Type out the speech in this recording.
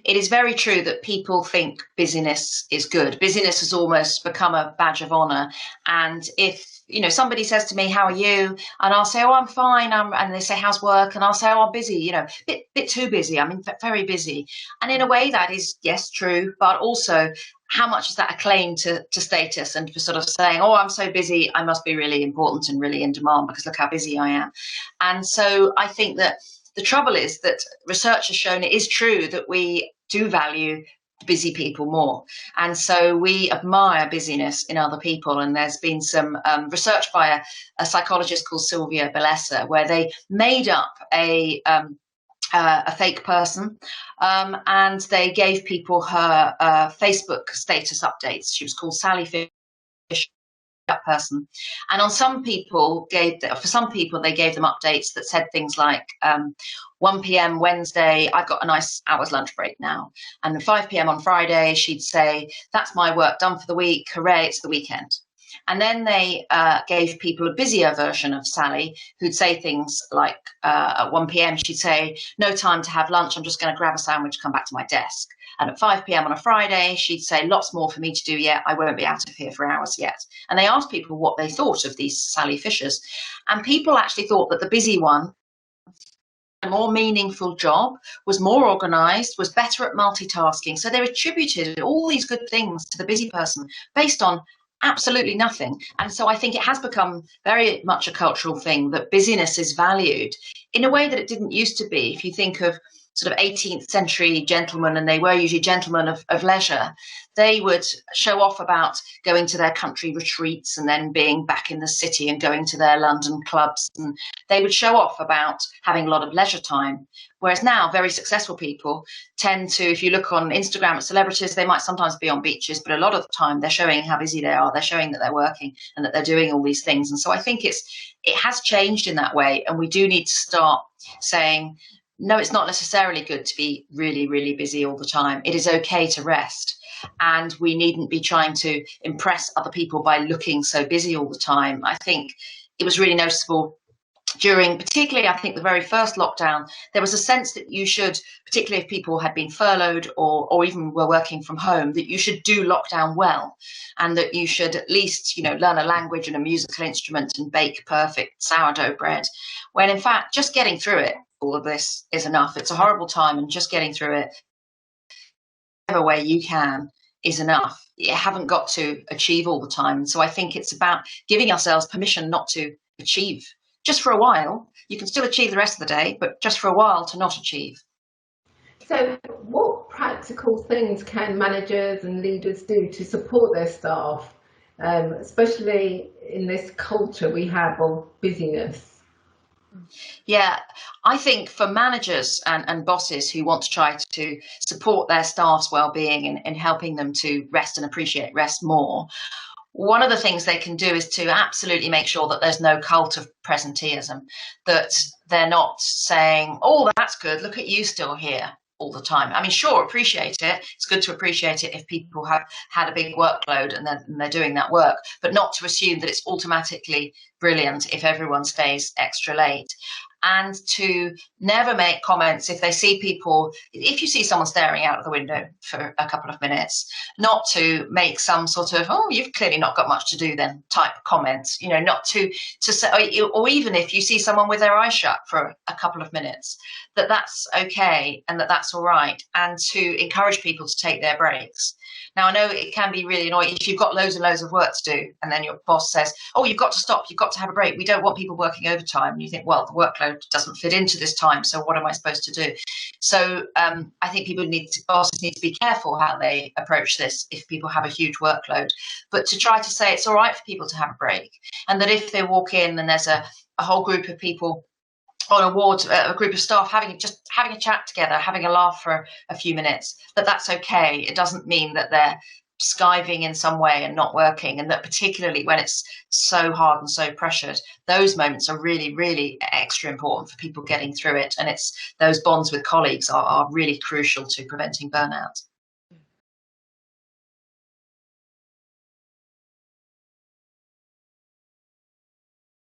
It is very true that people think busyness is good. Busyness has almost become a badge of honor. And if, somebody says to me, how are you? And I'll say, oh, I'm fine. And they say, how's work? And I'll say, oh, I'm busy, bit too busy. I mean, very busy. And in a way that is, yes, true. But also, how much is that a claim to status and for sort of saying, oh, I'm so busy, I must be really important and really in demand because look how busy I am. And so I think that the trouble is that research has shown it is true that we do value busy people more. And so we admire busyness in other people. And there's been some research by a psychologist called Sylvia Bellessa, where they made up a fake person, and they gave people her Facebook status updates. She was called Sally Fish, that person, and for some people they gave them updates that said things like 1 p.m. Wednesday, I've got a nice hour's lunch break now, and then 5 p.m. on Friday she'd say, that's my work done for the week, hooray, it's the weekend. And then they gave people a busier version of Sally, who'd say things like at 1 p.m. she'd say, no time to have lunch, I'm just going to grab a sandwich, come back to my desk. And at 5 p.m. on a Friday, she'd say, lots more for me to do yet, I won't be out of here for hours yet. And they asked people what they thought of these Sally Fishers. And people actually thought that the busy one, a more meaningful job, was more organised, was better at multitasking. So they attributed all these good things to the busy person based on absolutely nothing. And so I think it has become very much a cultural thing that busyness is valued in a way that it didn't used to be. If you think of sort of 18th century gentlemen, and they were usually gentlemen of leisure, they would show off about going to their country retreats and then being back in the city and going to their London clubs. And they would show off about having a lot of leisure time. Whereas now very successful people tend to, if you look on Instagram at celebrities, they might sometimes be on beaches, but a lot of the time they're showing how busy they are. They're showing that they're working and that they're doing all these things. And so I think it has changed in that way. And we do need to start saying, no, it's not necessarily good to be really, really busy all the time. It is okay to rest. And we needn't be trying to impress other people by looking so busy all the time. I think it was really noticeable during, particularly, I think, the very first lockdown. There was a sense that you should, particularly if people had been furloughed or even were working from home, that you should do lockdown well, and that you should at least, learn a language and a musical instrument and bake perfect sourdough bread. When in fact, just getting through it, all of this is enough. It's a horrible time, and just getting through it, whatever way you can, is enough. You haven't got to achieve all the time. So I think it's about giving ourselves permission not to achieve. Just for a while, you can still achieve the rest of the day, but just for a while to not achieve. So what practical things can managers and leaders do to support their staff, especially in this culture we have of busyness? Yeah, I think for managers and bosses who want to try to support their staff's well-being and helping them to rest and appreciate rest more, one of the things they can do is to absolutely make sure that there's no cult of presenteeism, that they're not saying, oh, that's good, look at you still here all the time. I mean, sure, appreciate it. It's good to appreciate it if people have had a big workload and they're doing that work, but not to assume that it's automatically brilliant if everyone stays extra late. And to never make comments if they see people, if you see someone staring out of the window for a couple of minutes, not to make some sort of, oh, you've clearly not got much to do then type comments, not to say, or even if you see someone with their eyes shut for a couple of minutes, that's okay and that's all right, and to encourage people to take their breaks. Now, I know it can be really annoying if you've got loads and loads of work to do and then your boss says, oh, you've got to stop, you've got to have a break. We don't want people working overtime. And you think, well, the workload doesn't fit into this time, so what am I supposed to do? So I think bosses need to be careful how they approach this if people have a huge workload, but to try to say it's all right for people to have a break, and that if they walk in and there's a whole group of people on a ward, a group of staff having a chat together, having a laugh for a few minutes, that's okay. It doesn't mean that they're skiving in some way and not working, and that particularly when it's so hard and so pressured, those moments are really, really extra important for people getting through it. And it's those bonds with colleagues are really crucial to preventing burnout.